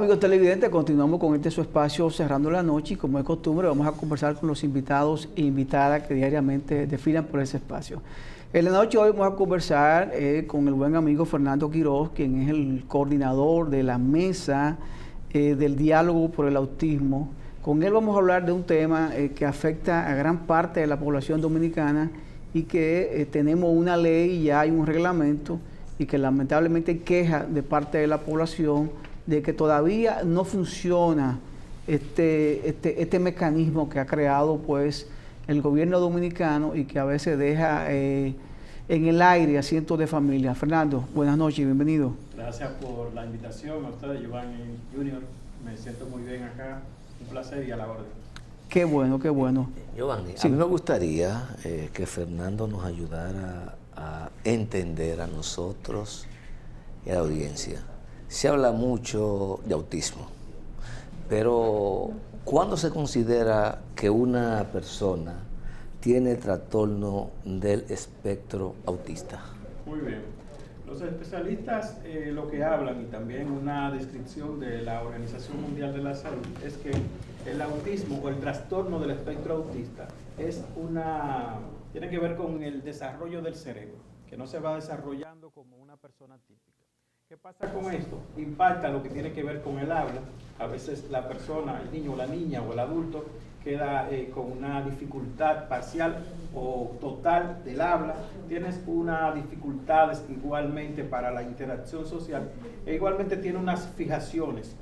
amigos televidentes, continuamos con su espacio Cerrando la Noche y como es costumbre vamos a conversar con los invitados e invitadas que diariamente desfilan por ese espacio. En la noche hoy vamos a conversar con el buen amigo Fernando Quiroz, quien es el coordinador de la mesa del diálogo por el autismo. Con él vamos a hablar de un tema que afecta a gran parte de la población dominicana y que tenemos una ley y ya hay un reglamento y que lamentablemente hay queja de parte de la población de que todavía no funciona este mecanismo que ha creado pues el gobierno dominicano y que a veces deja en el aire a cientos de familias. Fernando, buenas noches y bienvenido. Gracias por la invitación a ustedes, Giovanni Junior. Me siento muy bien acá, un placer y a la orden. Qué bueno, qué bueno. Giovanni, Sí. a mí me gustaría que Fernando nos ayudara a entender a nosotros y a la audiencia. Se habla mucho de autismo, pero ¿cuándo se considera que una persona tiene trastorno del espectro autista? Muy bien. Los especialistas lo que hablan, y también una descripción de la Organización Mundial de la Salud, es que el autismo o el trastorno del espectro autista tiene que ver con el desarrollo del cerebro, que no se va desarrollando como una persona típica. ¿Qué pasa con esto? Impacta lo que tiene que ver con el habla. A veces la persona, el niño o la niña o el adulto, queda con una dificultad parcial o total del habla. Tienes unas dificultades igualmente para la interacción social e igualmente tiene unas fijaciones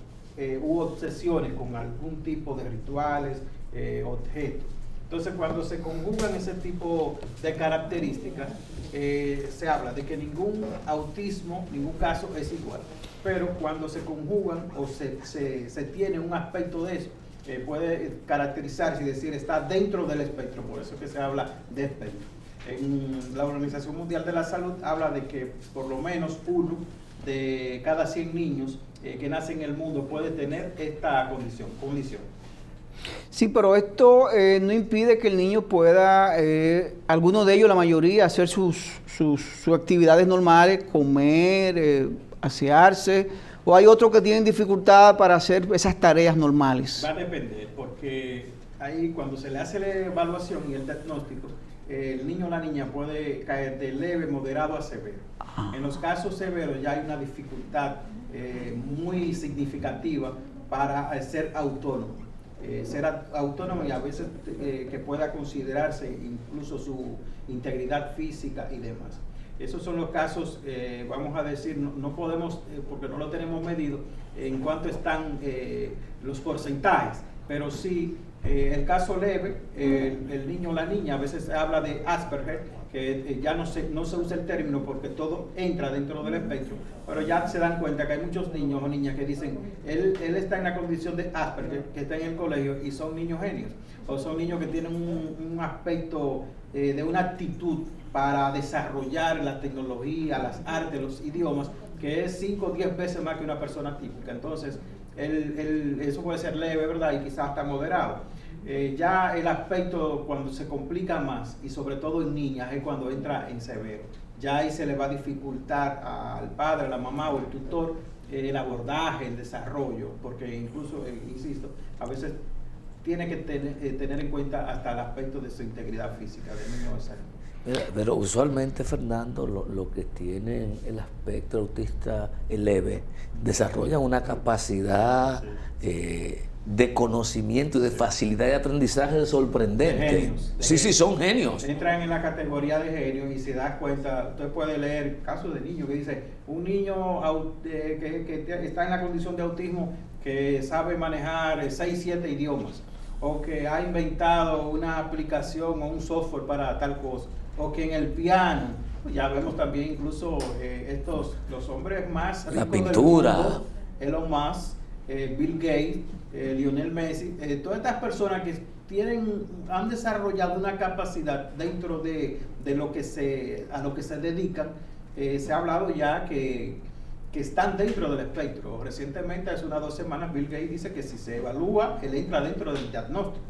u obsesiones con algún tipo de rituales, objetos. Entonces, cuando se conjugan ese tipo de características, se habla de que ningún autismo, ningún caso es igual. Pero cuando se conjugan o se tiene un aspecto de eso, puede caracterizarse y decir está dentro del espectro, por eso que se habla de espectro. En la Organización Mundial de la Salud habla de que por lo menos 1 de cada 100 niños que nacen en el mundo puede tener esta condición. Sí, pero esto no impide que el niño pueda, algunos de ellos, la mayoría, hacer sus actividades normales, comer, asearse, o hay otros que tienen dificultad para hacer esas tareas normales. Va a depender, porque ahí cuando se le hace la evaluación y el diagnóstico, el niño o la niña puede caer de leve, moderado a severo. En los casos severos ya hay una dificultad muy significativa para ser autónomo. Ser autónomo y a veces que pueda considerarse incluso su integridad física y demás. Esos son los casos, vamos a decir, no podemos, porque no lo tenemos medido, en cuánto están los porcentajes, pero sí, el caso leve, el niño o la niña, a veces se habla de Asperger, que ya no se usa el término porque todo entra dentro del espectro, pero ya se dan cuenta que hay muchos niños o niñas que dicen, él está en la condición de Asperger, que está en el colegio, y son niños genios, o son niños que tienen un aspecto de una actitud para desarrollar la tecnología, las artes, los idiomas, que es 5 o 10 veces más que una persona típica. Entonces, eso puede ser leve, ¿verdad? Y quizás hasta moderado. Ya el aspecto cuando se complica más, y sobre todo en niñas, es cuando entra en severo. Ya ahí se le va a dificultar al padre, a la mamá o el tutor el abordaje, el desarrollo, porque incluso, insisto, a veces tiene que tener en cuenta hasta el aspecto de su integridad física del niño o esa niña. Pero usualmente, Fernando, lo que tienen el espectro autista leve desarrollan una capacidad de conocimiento y de facilidad de aprendizaje sorprendente. Genios, sí, son genios. Entran en la categoría de genios y se da cuenta, usted puede leer casos de niños que dice, un niño que está en la condición de autismo que sabe manejar 6, 7 idiomas, o que ha inventado una aplicación o un software para tal cosa, o que en el piano, ya vemos también incluso los hombres más ricos la pintura del mundo, Elon Musk, Bill Gates, Lionel Messi, todas estas personas que han desarrollado una capacidad dentro de a lo que se dedican, se ha hablado ya que están dentro del espectro. Recientemente, hace unas 2 semanas, Bill Gates dice que si se evalúa, él entra dentro del diagnóstico,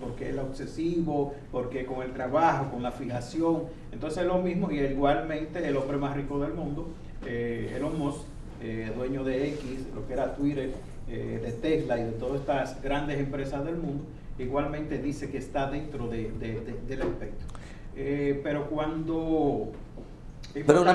porque es obsesivo, porque con el trabajo, con la fijación. Entonces es lo mismo, y igualmente el hombre más rico del mundo, Elon Musk, dueño de X, lo que era Twitter, de Tesla y de todas estas grandes empresas del mundo, igualmente dice que está dentro del espectro. Pero cuando... Pero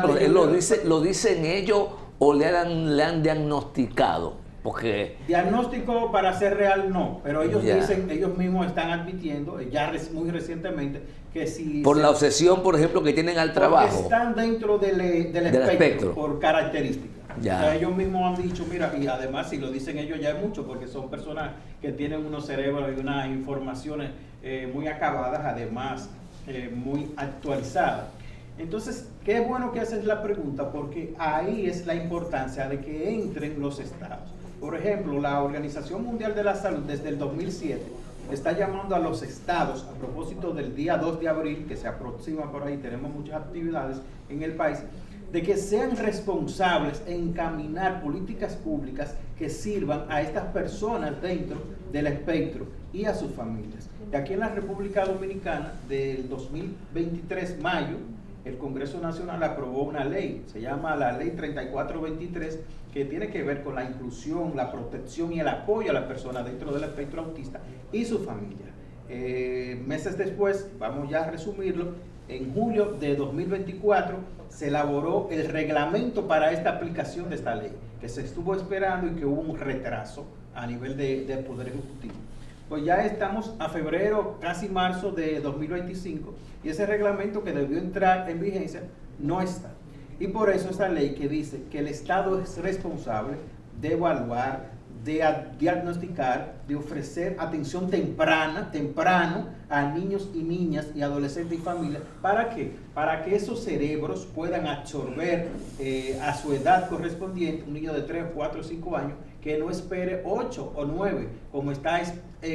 ¿lo dicen ellos o le han diagnosticado? Porque diagnóstico para ser real no, pero ellos dicen, ellos mismos están admitiendo, ya muy recientemente, que si... Por la obsesión, por ejemplo, que tienen al trabajo. Están dentro del espectro por características. O sea, ellos mismos han dicho, mira, y además si lo dicen ellos ya es mucho, porque son personas que tienen unos cerebros y unas informaciones muy acabadas, además muy actualizadas. Entonces, qué bueno que haces la pregunta, porque ahí es la importancia de que entren los estados. Por ejemplo, la Organización Mundial de la Salud desde el 2007 está llamando a los estados, a propósito del día 2 de abril, que se aproxima por ahí, tenemos muchas actividades en el país, de que sean responsables en encaminar políticas públicas que sirvan a estas personas dentro del espectro y a sus familias. Y aquí en la República Dominicana, del 2023, mayo, el Congreso Nacional aprobó una ley, se llama la Ley 3423, que tiene que ver con la inclusión, la protección y el apoyo a las personas dentro del espectro autista y su familia. Meses después, vamos ya a resumirlo, en julio de 2024 se elaboró el reglamento para esta aplicación de esta ley, que se estuvo esperando y que hubo un retraso a nivel del Poder Ejecutivo. Pues ya estamos a febrero, casi marzo de 2025, y ese reglamento que debió entrar en vigencia no está. Y por eso esta ley que dice que el Estado es responsable de evaluar, de diagnosticar, de ofrecer atención temprano a niños y niñas y adolescentes y familias. ¿Para qué? Para que esos cerebros puedan absorber a su edad correspondiente, un niño de 3, 4, 5 años, que no espere 8 o 9, como está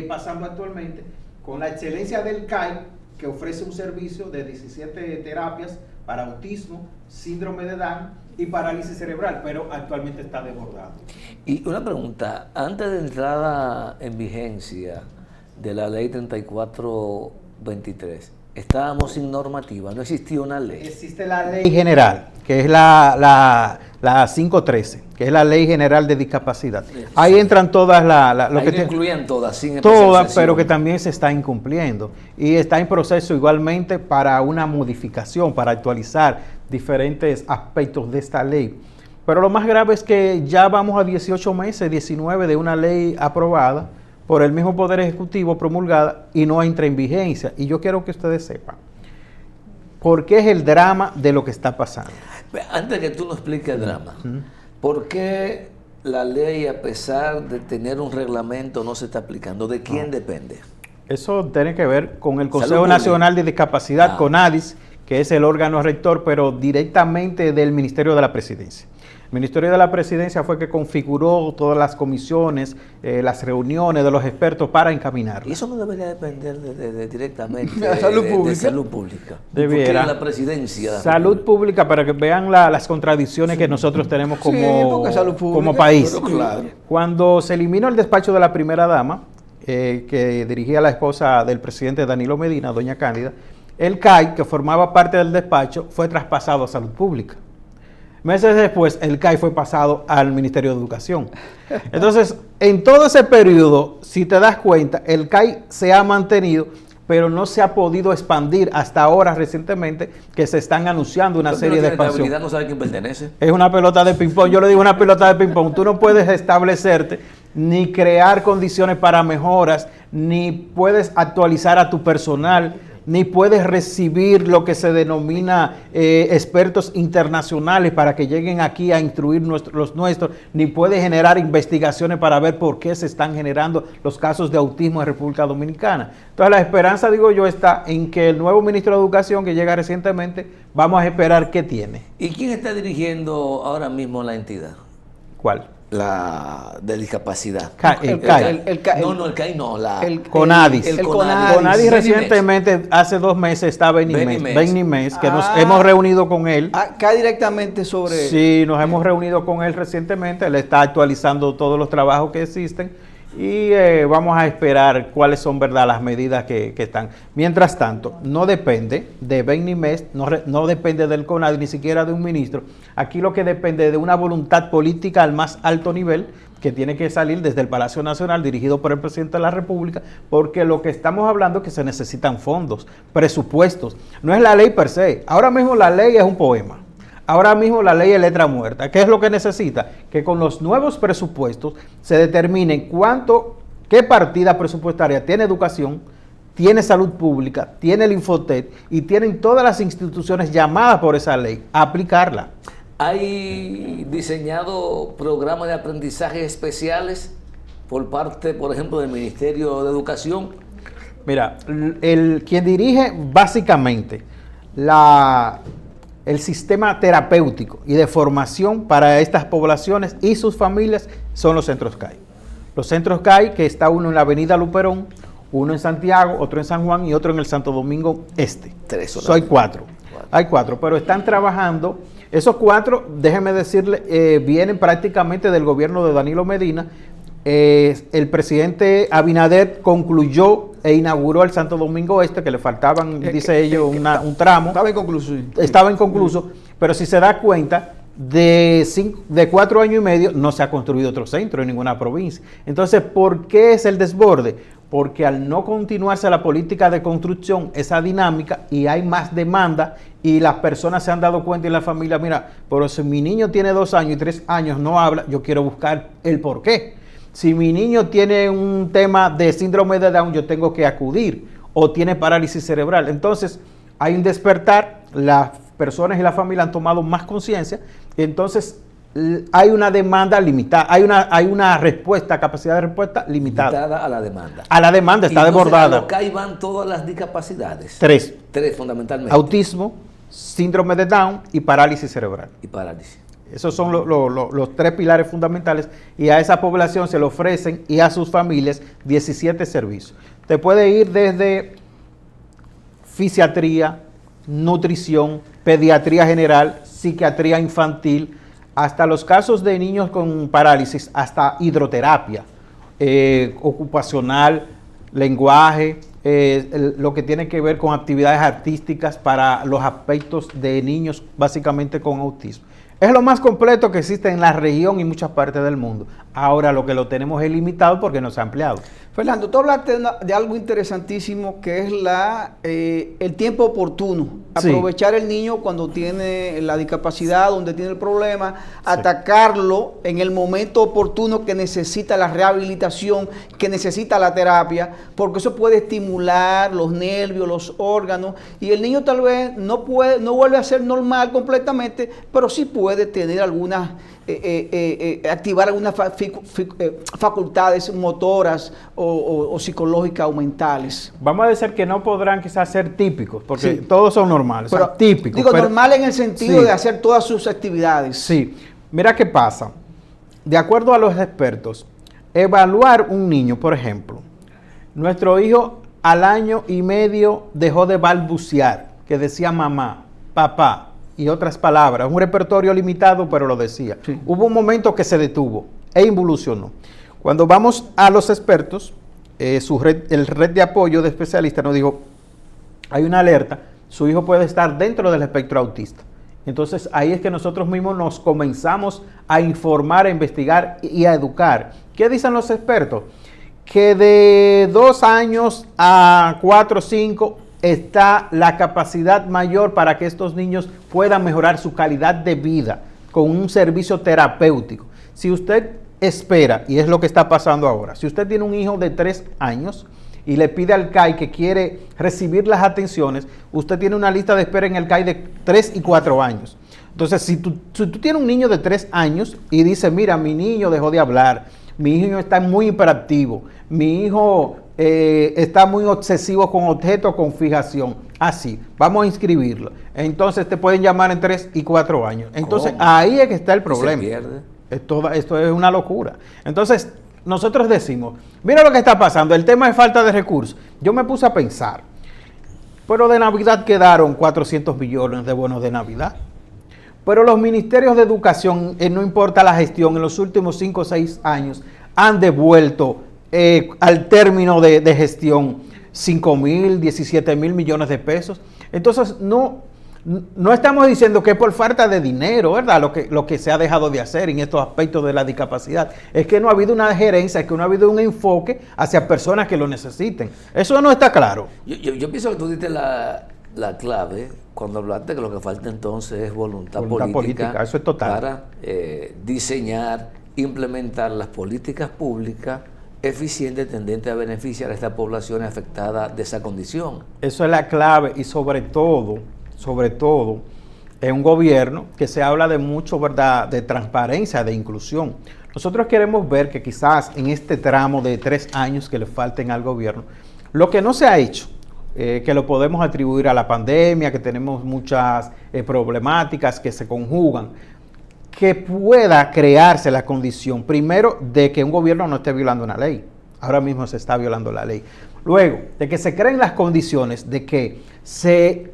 pasando actualmente, con la excelencia del CAI, que ofrece un servicio de 17 terapias para autismo, síndrome de Down y parálisis cerebral, pero actualmente está desbordado. Y una pregunta, antes de entrada en vigencia de la ley 3423, estábamos sin normativa, no existía una ley. Existe la ley general, que es la 513, que es la ley general de discapacidad. Ahí entran todas incluían todas, sin todas, pero que también se está incumpliendo. Y está en proceso igualmente para una modificación, para actualizar diferentes aspectos de esta ley. Pero lo más grave es que ya vamos a 18 meses, 19 de una ley aprobada por el mismo Poder Ejecutivo, promulgada, y no entra en vigencia. Y yo quiero que ustedes sepan por qué es el drama de lo que está pasando. Antes que tú nos expliques el drama, ¿por qué la ley, a pesar de tener un reglamento, no se está aplicando? ¿De quién depende? Eso tiene que ver con el Consejo Nacional de Discapacidad, CONADIS, que es el órgano rector, pero directamente del Ministerio de la Presidencia. El Ministerio de la Presidencia fue que configuró todas las comisiones, las reuniones de los expertos para encaminarlas. ¿Y eso no debería depender directamente de salud pública? De salud pública. Debiera. Porque la presidencia. Salud pública, para que vean las contradicciones que nosotros tenemos como país. Claro. Cuando se eliminó el despacho de la primera dama, que dirigía la esposa del presidente Danilo Medina, doña Cándida, el CAI, que formaba parte del despacho, fue traspasado a Salud Pública. Meses después, el CAI fue pasado al Ministerio de Educación. Entonces, en todo ese periodo, si te das cuenta, el CAI se ha mantenido, pero no se ha podido expandir hasta ahora recientemente, que se están anunciando una serie de expansiones. ¿No sabe a quién pertenece? Es una pelota de ping-pong. Yo le digo una pelota de ping-pong. Tú no puedes establecerte ni crear condiciones para mejoras, ni puedes actualizar a tu personal, ni puedes recibir lo que se denomina expertos internacionales para que lleguen aquí a instruir los nuestros, ni puedes generar investigaciones para ver por qué se están generando los casos de autismo en República Dominicana. Entonces la esperanza, digo yo, está en que el nuevo ministro de Educación que llega recientemente, vamos a esperar qué tiene. ¿Y quién está dirigiendo ahora mismo la entidad? ¿Cuál? La de discapacidad. El CAI. El CAI no. El CONADIS. El CONADIS recientemente, hace 2 meses, está Benny Mes, que nos hemos reunido con él. CAI directamente sobre... Sí, nos hemos reunido con él recientemente. Él está actualizando todos los trabajos que existen. y vamos a esperar cuáles son, ¿verdad?, las medidas que están. Mientras tanto, no depende de BENIMES, no depende del CONADI, ni siquiera de un ministro. Aquí lo que depende de una voluntad política al más alto nivel, que tiene que salir desde el Palacio Nacional, dirigido por el presidente de la República, porque lo que estamos hablando es que se necesitan fondos, presupuestos. No es la ley per se. Ahora mismo la ley es un poema. Ahora mismo la ley es letra muerta. ¿Qué es lo que necesita? Que con los nuevos presupuestos se determine qué partida presupuestaria tiene educación, tiene salud pública, tiene el Infotet y tienen todas las instituciones llamadas por esa ley a aplicarla. ¿Hay diseñado programas de aprendizaje especiales por parte, por ejemplo, del Ministerio de Educación? Mira, quien dirige básicamente el sistema terapéutico y de formación para estas poblaciones y sus familias son los centros CAI. Los centros CAI, que está uno en la avenida Luperón, uno en Santiago, otro en San Juan y otro en el Santo Domingo Este. Hay cuatro. Hay cuatro, pero están trabajando. Esos cuatro, déjeme decirle, vienen prácticamente del gobierno de Danilo Medina. El presidente Abinader concluyó e inauguró el Santo Domingo Este, que le faltaban, dice ellos, un tramo. Estaba inconcluso. Estaba inconcluso, pero si se da cuenta, de 4 años y medio no se ha construido otro centro en ninguna provincia. Entonces, ¿por qué es el desborde? Porque al no continuarse la política de construcción, esa dinámica, y hay más demanda, y las personas se han dado cuenta, y la familia, mira, pero si mi niño tiene 2 años y 3 años no habla, yo quiero buscar el por qué. Si mi niño tiene un tema de síndrome de Down, yo tengo que acudir, o tiene parálisis cerebral. Entonces, hay un despertar, las personas y la familia han tomado más conciencia, y entonces hay una demanda limitada, hay una respuesta, capacidad de respuesta limitada. Limitada a la demanda. A la demanda, está entonces, desbordada. A lo que ahí van todas las discapacidades. 3. 3 fundamentalmente. Autismo, síndrome de Down y parálisis cerebral. Y parálisis. Esos son los 3 pilares fundamentales, y a esa población se le ofrecen, y a sus familias, 17 servicios. Te puede ir desde fisiatría, nutrición, pediatría general, psiquiatría infantil, hasta los casos de niños con parálisis, hasta hidroterapia, ocupacional, lenguaje, lo que tiene que ver con actividades artísticas para los aspectos de niños básicamente con autismo. Es lo más completo que existe en la región y muchas partes del mundo. Ahora lo que lo tenemos es limitado porque no se ha ampliado. Fernando, tú hablaste de algo interesantísimo, que es el tiempo oportuno. Sí. Aprovechar el niño cuando tiene la discapacidad, donde tiene el problema, atacarlo en el momento oportuno que necesita la rehabilitación, que necesita la terapia, porque eso puede estimular los nervios, los órganos, y el niño tal vez no vuelve a ser normal completamente, pero sí puede tener algunas activar algunas facultades motoras o psicológicas o mentales. Vamos a decir que no podrán quizás ser típicos, porque todos son normales, pero, típicos. Digo, normal en el sentido de hacer todas sus actividades. Sí, mira qué pasa. De acuerdo a los expertos, evaluar un niño, por ejemplo, nuestro hijo al 1 año y medio dejó de balbucear, que decía mamá, papá, y otras palabras, un repertorio limitado, pero lo decía. Sí. Hubo un momento que se detuvo e involucionó. Cuando vamos a los expertos, el red de apoyo de especialistas nos dijo, hay una alerta, su hijo puede estar dentro del espectro autista. Entonces ahí es que nosotros mismos nos comenzamos a informar, a investigar y a educar. ¿Qué dicen los expertos? Que de 2 años a 4 o 5 está la capacidad mayor para que estos niños puedan mejorar su calidad de vida con un servicio terapéutico. Si usted espera, y es lo que está pasando ahora, si usted tiene un hijo de 3 años y le pide al CAI que quiere recibir las atenciones, usted tiene una lista de espera en el CAI de 3 y 4 años. Entonces, si tú tienes un niño de 3 años y dices, mira, mi niño dejó de hablar, mi hijo está muy hiperactivo, mi hijo está muy obsesivo con objetos con fijación, así, vamos a inscribirlo. Entonces te pueden llamar en 3 y 4 años. Entonces ahí es que está el problema. Se pierde. Esto es una locura. Entonces nosotros decimos, mira lo que está pasando, el tema es falta de recursos. Yo me puse a pensar, pero de Navidad quedaron 400 millones de bonos de Navidad. Pero los ministerios de educación, no importa la gestión, en los últimos 5 o 6 años han devuelto al término de gestión 5.000, 17.000 millones de pesos. Entonces, no estamos diciendo que es por falta de dinero, ¿verdad? Lo que se ha dejado de hacer en estos aspectos de la discapacidad. Es que no ha habido una gerencia, es que no ha habido un enfoque hacia personas que lo necesiten. Eso no está claro. Yo pienso que tú diste la clave cuando hablaste que lo que falta entonces es voluntad política. Eso es total. Para diseñar, implementar las políticas públicas eficientes tendentes a beneficiar a estas poblaciones afectadas de esa condición. Eso es la clave y sobre todo, en un gobierno que se habla de mucho, ¿verdad?, de transparencia, de inclusión. Nosotros queremos ver que quizás en este tramo de 3 años que le falten al gobierno, lo que no se ha hecho, que lo podemos atribuir a la pandemia, que tenemos muchas problemáticas que se conjugan, que pueda crearse la condición, primero, de que un gobierno no esté violando una ley. Ahora mismo se está violando la ley. Luego, de que se creen las condiciones de que se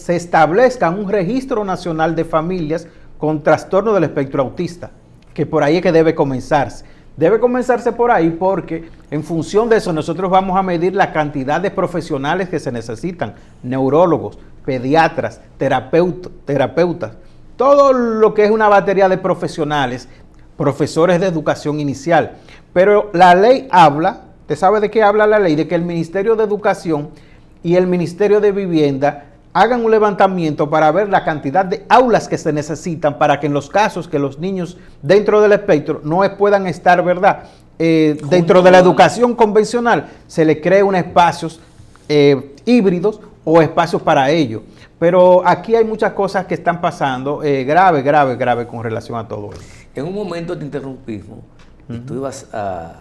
establezca un registro nacional de familias con trastorno del espectro autista, que por ahí es que debe comenzarse. Debe comenzarse por ahí porque en función de eso nosotros vamos a medir la cantidad de profesionales que se necesitan, neurólogos, pediatras, terapeutas, todo lo que es una batería de profesionales, profesores de educación inicial. Pero la ley habla, ¿usted sabe de qué habla la ley? De que el Ministerio de Educación y el Ministerio de Vivienda hagan un levantamiento para ver la cantidad de aulas que se necesitan para que en los casos que los niños dentro del espectro no puedan estar, ¿verdad?, dentro de la educación convencional, se le cree unos espacios híbridos o espacios para ello. Pero aquí hay muchas cosas que están pasando grave con relación a todo eso. En un momento te interrumpimos y tú ibas a...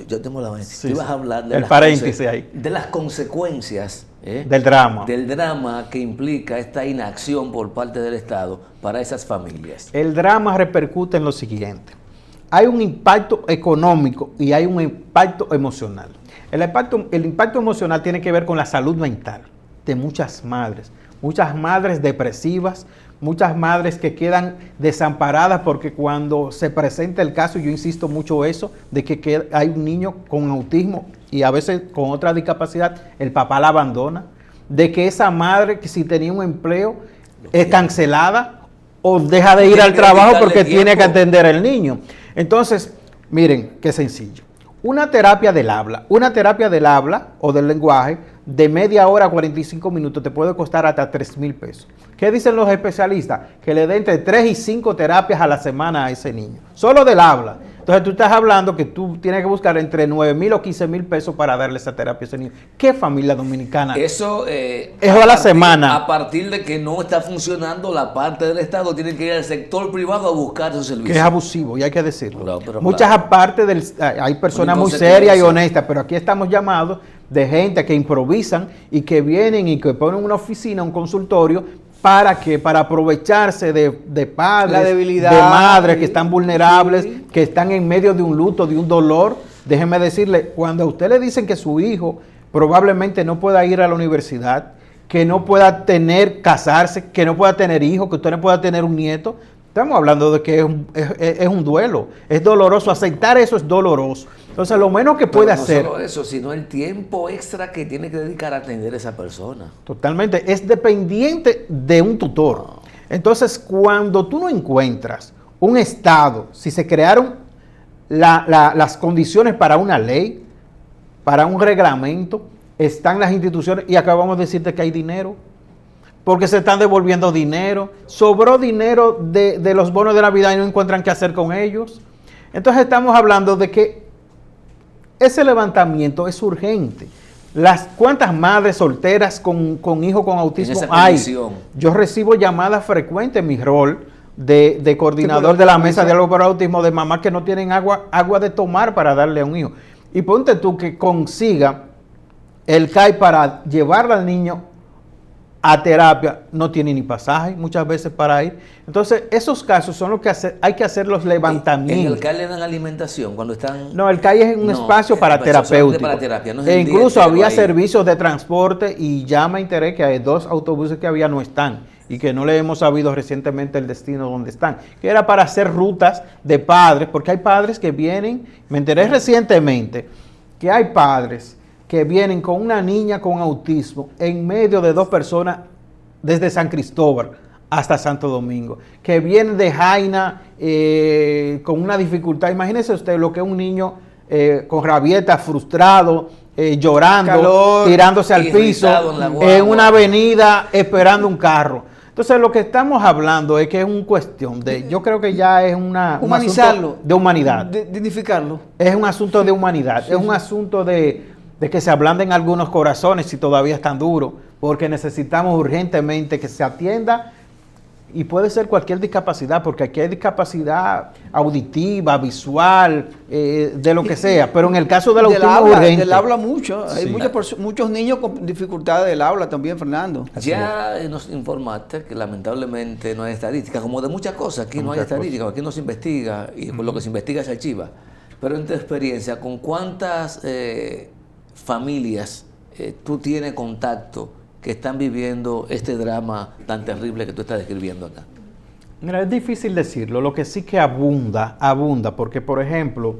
Yo tengo la mente. Sí, tú ibas a hablar de de las consecuencias del drama que implica esta inacción por parte del Estado para esas familias. El drama repercute en lo siguiente. Hay un impacto económico y hay un impacto emocional. El impacto emocional tiene que ver con la salud mental de muchas madres depresivas, muchas madres que quedan desamparadas porque cuando se presenta el caso, yo insisto mucho eso, de que hay un niño con autismo y a veces con otra discapacidad, el papá la abandona, de que esa madre que si tenía un empleo es cancelada o deja de ir al trabajo porque tiene que atender al niño. Entonces, miren, qué sencillo. Una terapia del habla o del lenguaje de media hora a 45 minutos te puede costar hasta 3,000 pesos. ¿Qué dicen los especialistas? Que le den entre 3 y 5 terapias a la semana a ese niño, solo del habla. Entonces tú estás hablando que tú tienes que buscar entre 9,000 o 15,000 pesos para darle esa terapia a ese niño. ¿Qué familia dominicana? Eso a la semana. A partir de que no está funcionando la parte del Estado, tienen que ir al sector privado a buscar esos servicios. Que es abusivo, y hay que decirlo. Claro, pero muchas aparte hay personas muy serias y honestas, pero aquí estamos llamados de gente que improvisan y que vienen y que ponen una oficina, un consultorio, ¿para qué? Para aprovecharse de padres, de madres que están vulnerables, sí, que están en medio de un luto, de un dolor. Déjenme decirle, cuando a usted le dicen que su hijo probablemente no pueda ir a la universidad, que no pueda casarse, que no pueda tener hijos, que usted no pueda tener un nieto, estamos hablando de que es un duelo, es doloroso, aceptar eso es doloroso. Entonces, lo menos que puede hacer... No solo eso, sino el tiempo extra que tiene que dedicar a atender a esa persona. Totalmente, es dependiente de un tutor. Entonces, cuando tú no encuentras un Estado, si se crearon las condiciones para una ley, para un reglamento, están las instituciones, y acabamos de decirte que hay dinero, porque se están devolviendo dinero, sobró dinero de los bonos de Navidad y no encuentran qué hacer con ellos. Entonces estamos hablando de que ese levantamiento es urgente. ¿Cuántas madres solteras con hijos con autismo hay? Yo recibo llamadas frecuentes en mi rol de coordinador de la mesa de diálogo por autismo de mamás que no tienen agua de tomar para darle a un hijo. Y ponte tú que consiga el CAI para llevarle al niño a terapia, no tiene ni pasaje muchas veces para ir. Entonces, esos casos son los que hay que hacer los levantamientos. ¿En el CAI le dan alimentación cuando están...? No, el CAI es un espacio para terapéutico. Para terapia, no es incluso había servicios de transporte y ya me enteré que hay 2 autobuses que había no están. y que no le hemos sabido recientemente el destino donde están, que era para hacer rutas de padres, porque hay padres que vienen, me enteré recientemente, que hay padres que vienen con una niña con autismo en medio de 2 personas desde San Cristóbal hasta Santo Domingo, que vienen de Jaina con una dificultad. Imagínese usted lo que es un niño con rabieta, frustrado, llorando, calor, tirándose al piso, en una avenida esperando un carro. Entonces lo que estamos hablando es que es una cuestión de, yo creo que ya es humanizarlo, de humanidad. Dignificarlo. Es un asunto de humanidad, Sí, es un asunto de que se ablanden algunos corazones si todavía están duros, porque necesitamos urgentemente que se atienda, y puede ser cualquier discapacidad, porque aquí hay discapacidad auditiva, visual, de lo que sea, pero en el caso del autismo urgente. Del habla mucho, hay Sí. muchos niños con dificultades del habla también, Fernando. Ya nos informaste que lamentablemente no hay estadística, como de muchas cosas, aquí no hay estadística, aquí no se investiga, y por lo que se investiga se archiva. Pero en tu experiencia, ¿con cuántas familias tú tienes contacto que están viviendo este drama tan terrible que tú estás describiendo acá? Mira, es difícil decirlo, lo que sí que abunda, porque por ejemplo,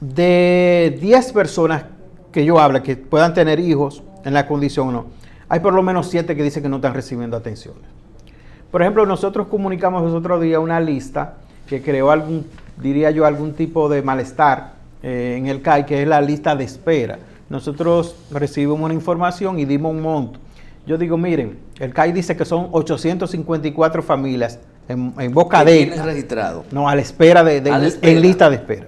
de 10 personas que yo hablo que puedan tener hijos en la condición o no, hay por lo menos 7 que dicen que no están recibiendo atenciones. Por ejemplo, nosotros comunicamos el otro día una lista que creó algún tipo de malestar en el CAI, que es la lista de espera. Nosotros recibimos una información y dimos un monto. Yo digo, miren, el CAI dice que son 854 familias en boca de... ¿Tienes registrado? No, a la espera, en lista de espera.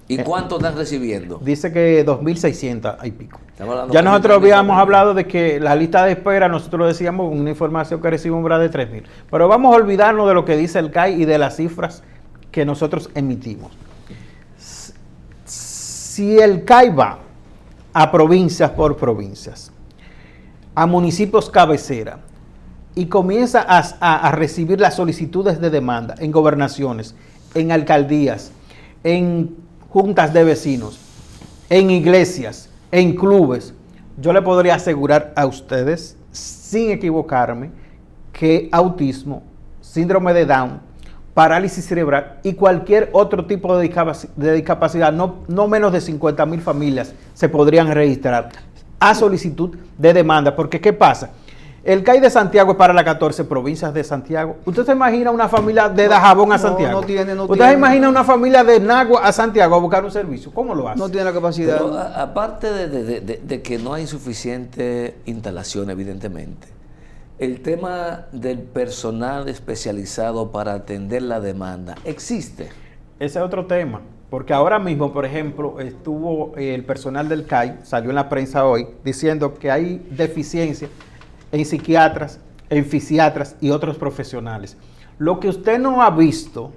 ¿Y cuánto están recibiendo? Dice que 2.600 y pico. Estamos Ya nosotros habíamos hablado hablado de que la lista de espera, nosotros decíamos una información que recibimos de 3.000. Pero vamos a olvidarnos de lo que dice el CAI y de las cifras que nosotros emitimos. Si el CAI va a provincias por provincias, a municipios cabecera, y comienza a recibir las solicitudes de demanda en gobernaciones, en alcaldías, en juntas de vecinos, en iglesias, en clubes, yo le podría asegurar a ustedes, sin equivocarme, que autismo, síndrome de Down, parálisis cerebral y cualquier otro tipo de discapacidad, no menos de 50.000 familias se podrían registrar a solicitud de demanda. Porque ¿qué pasa? El CAI de Santiago es para las 14 provincias de Santiago. ¿Usted se imagina una familia de Dajabón a Santiago? ¿Usted se imagina una familia de Nagua a Santiago a buscar un servicio? ¿Cómo lo hace? No tiene la capacidad. Pero aparte de que no hay suficiente instalación, evidentemente, el tema del personal especializado para atender la demanda, ¿existe? Ese es otro tema, porque ahora mismo, por ejemplo, estuvo el personal del CAI, salió en la prensa hoy, diciendo que hay deficiencia en psiquiatras, en fisiatras y otros profesionales. Lo que usted no ha visto,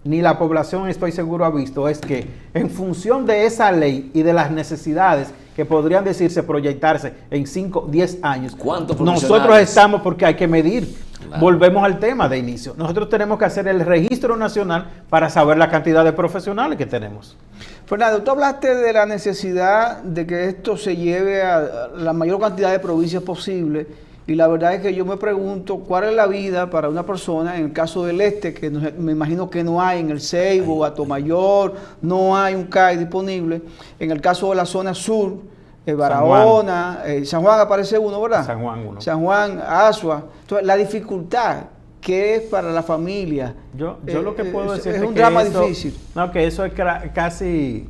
ni la población estoy seguro ha visto, es que en función de esa ley y de las necesidades que podrían decirse proyectarse en 5, 10 años, nosotros estamos, porque hay que medir. Claro. Volvemos al tema de inicio. Nosotros tenemos que hacer el registro nacional para saber la cantidad de profesionales que tenemos. Fernando, tú hablaste de la necesidad de que esto se lleve a la mayor cantidad de provincias posible, y la verdad es que yo me pregunto cuál es la vida para una persona en el caso del este, que me imagino que no hay, en el Ceibo, Atomayor, no hay un CAI disponible. En el caso de la zona sur, Barahona, San Juan aparece uno, ¿verdad? San Juan uno. San Juan, Asua. Entonces, la dificultad que es para la familia. Yo lo que puedo decir es un drama difícil. No, que eso es casi...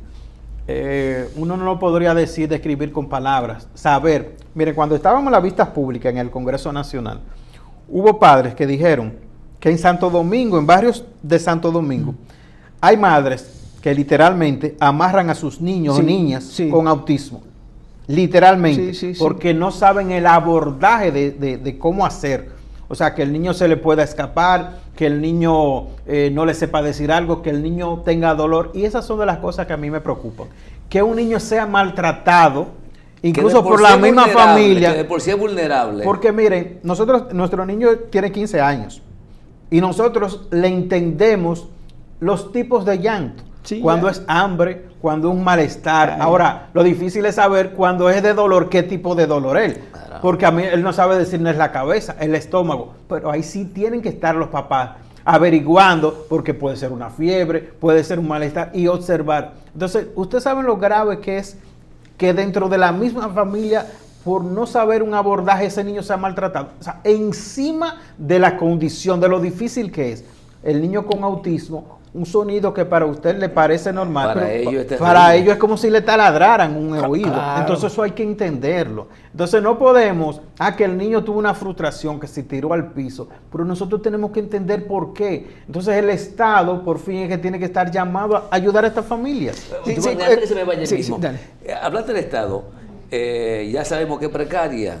uno no lo podría describir con palabras. Saber, mire, cuando estábamos en las vistas públicas en el Congreso Nacional, hubo padres que dijeron que en Santo Domingo, en barrios de Santo Domingo, hay madres que literalmente amarran a sus niños o niñas con autismo. Literalmente, porque no saben el abordaje de cómo hacer. O sea, que el niño se le pueda escapar, que el niño no le sepa decir algo, que el niño tenga dolor. Y esas son de las cosas que a mí me preocupan. Que un niño sea maltratado, incluso por la misma familia. Que de por sí es vulnerable. Porque miren, nuestro niño tiene 15 años y nosotros le entendemos los tipos de llanto. Sí, cuando es hambre, cuando un malestar. Ay. Ahora, lo difícil es saber cuando es de dolor, qué tipo de dolor es. Claro. Porque a mí él no sabe decirme es la cabeza, el estómago. Pero ahí sí tienen que estar los papás averiguando, porque puede ser una fiebre, puede ser un malestar, y observar. Entonces, ustedes saben lo grave que es que dentro de la misma familia, por no saber un abordaje, ese niño se ha maltratado. O sea, encima de la condición, de lo difícil que es, el niño con autismo, un sonido que para usted le parece normal, Para pero ellos es terrible. para ellos es como si le taladraran un oído. Claro. Entonces eso hay que entenderlo. Entonces no podemos, que el niño tuvo una frustración, que se tiró al piso, pero nosotros tenemos que entender por qué. Entonces el Estado, por fin, es que tiene que estar llamado a ayudar a estas familias. Sí, antes que se me vaya el sí, mismo. dale. Hablaste del Estado, ya sabemos que es precaria,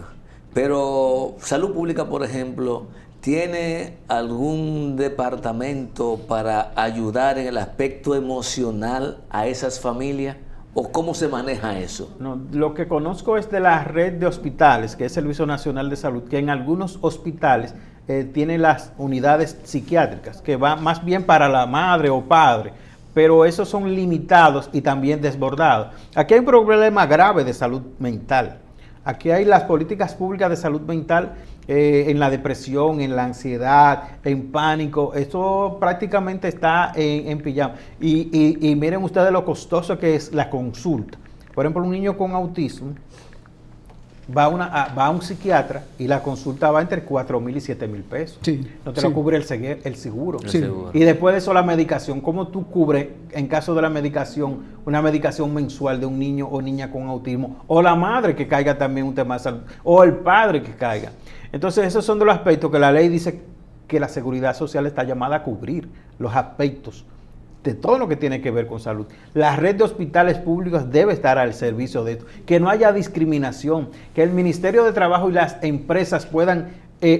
pero Salud Pública, por ejemplo, ¿tiene algún departamento para ayudar en el aspecto emocional a esas familias? ¿O cómo se maneja eso? No, lo que conozco es de la red de hospitales, que es el Servicio Nacional de Salud, que en algunos hospitales tiene las unidades psiquiátricas, que va más bien para la madre o padre, pero esos son limitados y también desbordados. Aquí hay un problema grave de salud mental. Aquí hay las políticas públicas de salud mental en la depresión, en la ansiedad, en pánico. Eso prácticamente está en pijama. Y miren ustedes lo costoso que es la consulta. Por ejemplo, un niño con autismo va a un psiquiatra y la consulta va entre 4,000 y 7,000 pesos. Sí, No te sí. lo cubre el seguro. El Sí. seguro. Y después de eso la medicación. ¿Cómo tú cubres, en caso de la medicación, una medicación mensual de un niño o niña con autismo? O la madre que caiga también un tema de salud. O el padre que caiga. Entonces esos son de los aspectos que la ley dice que la seguridad social está llamada a cubrir. Los aspectos de todo lo que tiene que ver con salud. La red de hospitales públicos debe estar al servicio de esto. Que no haya discriminación. Que el Ministerio de Trabajo y las empresas puedan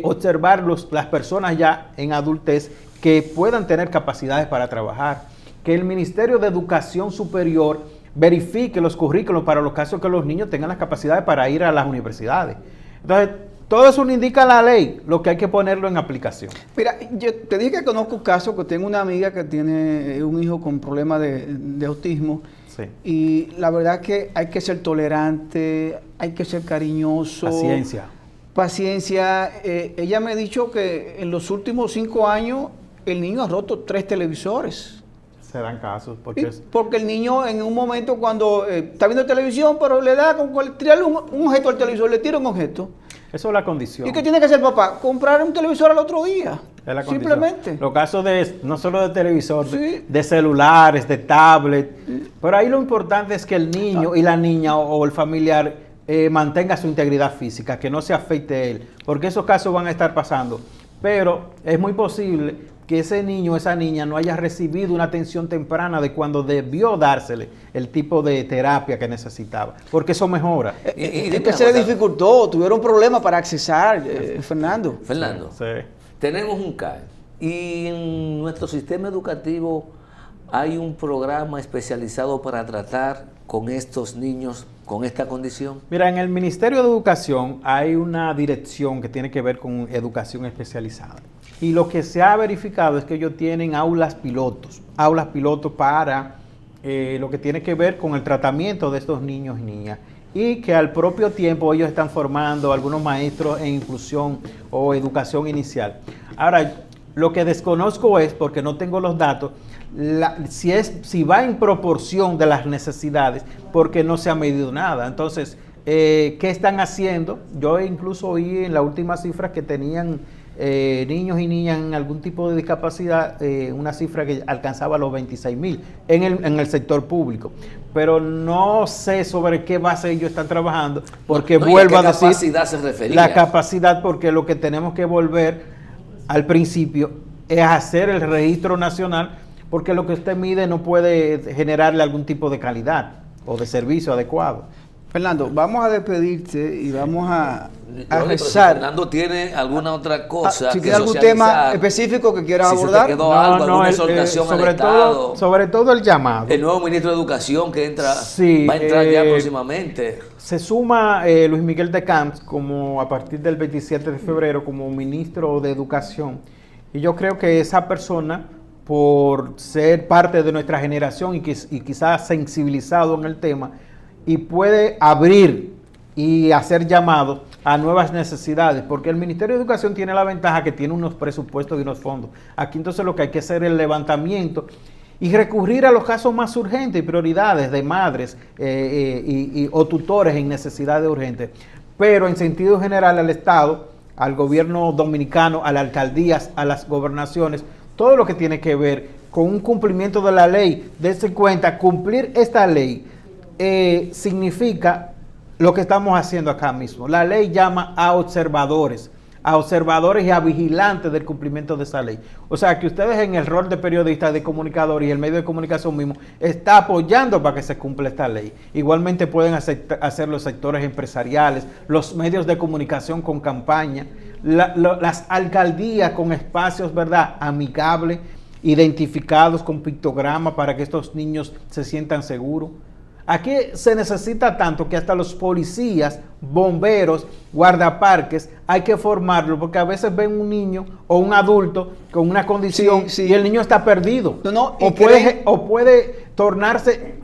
observar las personas ya en adultez que puedan tener capacidades para trabajar. Que el Ministerio de Educación Superior verifique los currículos para los casos que los niños tengan las capacidades para ir a las universidades. Entonces, todo eso lo indica la ley, lo que hay que ponerlo en aplicación. Mira, yo te dije que conozco un caso, que tengo una amiga que tiene un hijo con problemas de autismo. Sí. Y la verdad que hay que ser tolerante, hay que ser cariñoso. Paciencia. Paciencia. Ella me ha dicho que en los últimos 5 años el niño ha roto 3 televisores. Se dan casos, Sí, porque porque el niño en un momento cuando está viendo televisión, pero le da con tirarle un objeto al televisor, le tira un objeto. eso es la condición. ¿Y qué tiene que hacer papá? Comprar un televisor al otro día. Es la condición. Simplemente. Los casos no solo de televisor, Sí. de celulares, de tablet. Pero ahí lo importante es que el niño y la niña o el familiar mantenga su integridad física, que no se afecte él, porque esos casos van a estar pasando. Pero es muy posible que ese niño o esa niña no haya recibido una atención temprana de cuando debió dársele el tipo de terapia que necesitaba, porque eso mejora. Es que se le dificultó, tuvieron problemas para accesar, Fernando. Fernando, Sí. tenemos un CAE y en nuestro sistema educativo hay un programa especializado para tratar con estos niños con esta condición. Mira, en el Ministerio de Educación hay una dirección que tiene que ver con educación especializada. Y lo que se ha verificado es que ellos tienen aulas pilotos para lo que tiene que ver con el tratamiento de estos niños y niñas. Y que al propio tiempo ellos están formando algunos maestros en inclusión o educación inicial. Ahora, lo que desconozco es, porque no tengo los datos, si va en proporción de las necesidades, porque no se ha medido nada. Entonces, ¿qué están haciendo? Yo incluso oí en la última cifra que tenían niños y niñas en algún tipo de discapacidad, una cifra que alcanzaba los 26,000 en el sector público. Pero no sé sobre qué base ellos están trabajando, porque vuelvo a decir, ¿qué capacidad se refería? la capacidad, porque lo que tenemos que volver al principio es hacer el registro nacional, porque lo que usted mide no puede generarle algún tipo de calidad o de servicio adecuado. Fernando, vamos a despedirte y vamos a Pero rezar. Fernando tiene alguna otra cosa Si que tiene algún tema socializar. específico que quieras Si se te abordar. quedó algo, alguna exhortación al Estado. sobre todo el llamado. El nuevo ministro de Educación que entra, Sí, va a entrar ya próximamente. Se suma Luis Miguel de Camps como a partir del 27 de febrero como ministro de Educación. Y yo creo que esa persona por ser parte de nuestra generación y quizás sensibilizado en el tema, y puede abrir y hacer llamados a nuevas necesidades, porque el Ministerio de Educación tiene la ventaja que tiene unos presupuestos y unos fondos. Aquí entonces lo que hay que hacer es el levantamiento y recurrir a los casos más urgentes y prioridades de madres o tutores en necesidades urgentes. Pero en sentido general al Estado, al gobierno dominicano, a las alcaldías, a las gobernaciones, todo lo que tiene que ver con un cumplimiento de la ley. Dense cuenta, cumplir esta ley significa lo que estamos haciendo acá mismo. La ley llama a observadores y a vigilantes del cumplimiento de esa ley. O sea, que ustedes en el rol de periodistas, de comunicadores y el medio de comunicación mismo está apoyando para que se cumpla esta ley. Igualmente pueden hacer los sectores empresariales, los medios de comunicación con campaña, las alcaldías con espacios, ¿verdad?, amigables, identificados con pictogramas para que estos niños se sientan seguros. Aquí se necesita tanto que hasta los policías, bomberos, guardaparques, hay que formarlo, porque a veces ven un niño o un adulto con una condición y el niño está perdido. O puede tornarse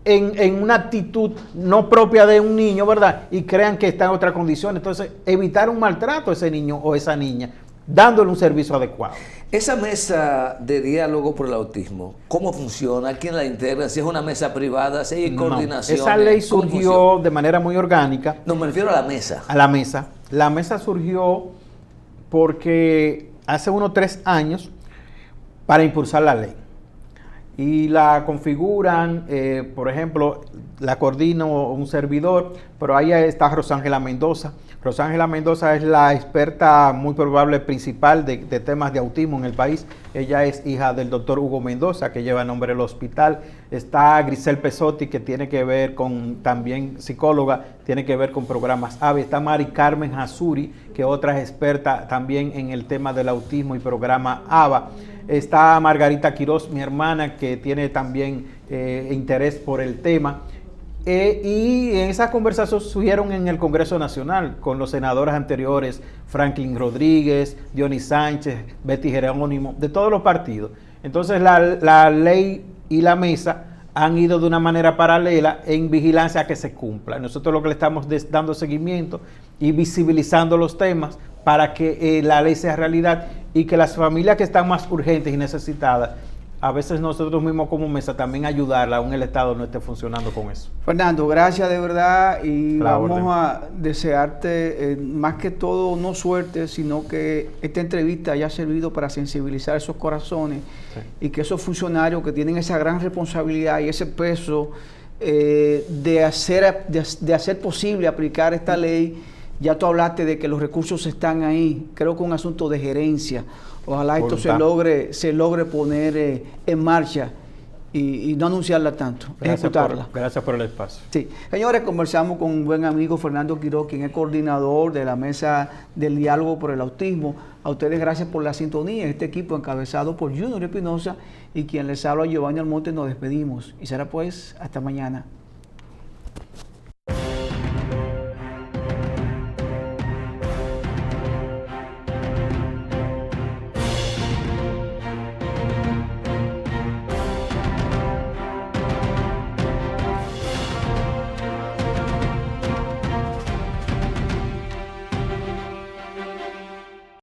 en una actitud no propia de un niño, ¿verdad? Y crean que está en otra condición. Entonces, evitar un maltrato a ese niño o esa niña, dándole un servicio adecuado. Esa mesa de diálogo por el autismo, ¿cómo funciona? ¿Quién la integra? Si es una mesa privada, si hay coordinación. Esa ley surgió de manera muy orgánica. No, me refiero a la mesa. A la mesa. La mesa surgió porque hace unos 3 años para impulsar la ley. Y la configuran, por ejemplo, la coordino un servidor, pero ahí está Rosángela Mendoza. Rosángela Mendoza es la experta muy probable principal de temas de autismo en el país. Ella es hija del doctor Hugo Mendoza, que lleva el nombre del hospital. Está Grisel Pesotti, que tiene que ver con, también psicóloga, tiene que ver con programas AVE. Está Mari Carmen Hasuri, que otra es experta también en el tema del autismo y programa AVA. Está Margarita Quiroz, mi hermana, que tiene también interés por el tema. Y en esas conversaciones surgieron en el Congreso Nacional con los senadores anteriores, Franklin Rodríguez, Dionis Sánchez, Betty Jerónimo, de todos los partidos. Entonces la ley y la mesa han ido de una manera paralela en vigilancia a que se cumpla. Nosotros lo que le estamos dando seguimiento y visibilizando los temas para que la ley sea realidad y que las familias que están más urgentes y necesitadas, a veces nosotros mismos como mesa también ayudarla, aún el Estado no esté funcionando con eso. Fernando, gracias de verdad y vamos a desearte más que todo no suerte, sino que esta entrevista haya servido para sensibilizar esos corazones y que esos funcionarios que tienen esa gran responsabilidad y ese peso de hacer posible aplicar esta ley. Ya tú hablaste de que los recursos están ahí, creo que es un asunto de gerencia. Ojalá esto se logre poner en marcha y no anunciarla tanto, ejecutarla. Gracias por el espacio. Sí. Señores, conversamos con un buen amigo, Fernando Quiroz, quien es coordinador de la Mesa del Diálogo por el Autismo. A ustedes gracias por la sintonía. Este equipo encabezado por Junior Espinosa y quien les habla, Giovanni Almonte, nos despedimos. Y será pues hasta mañana.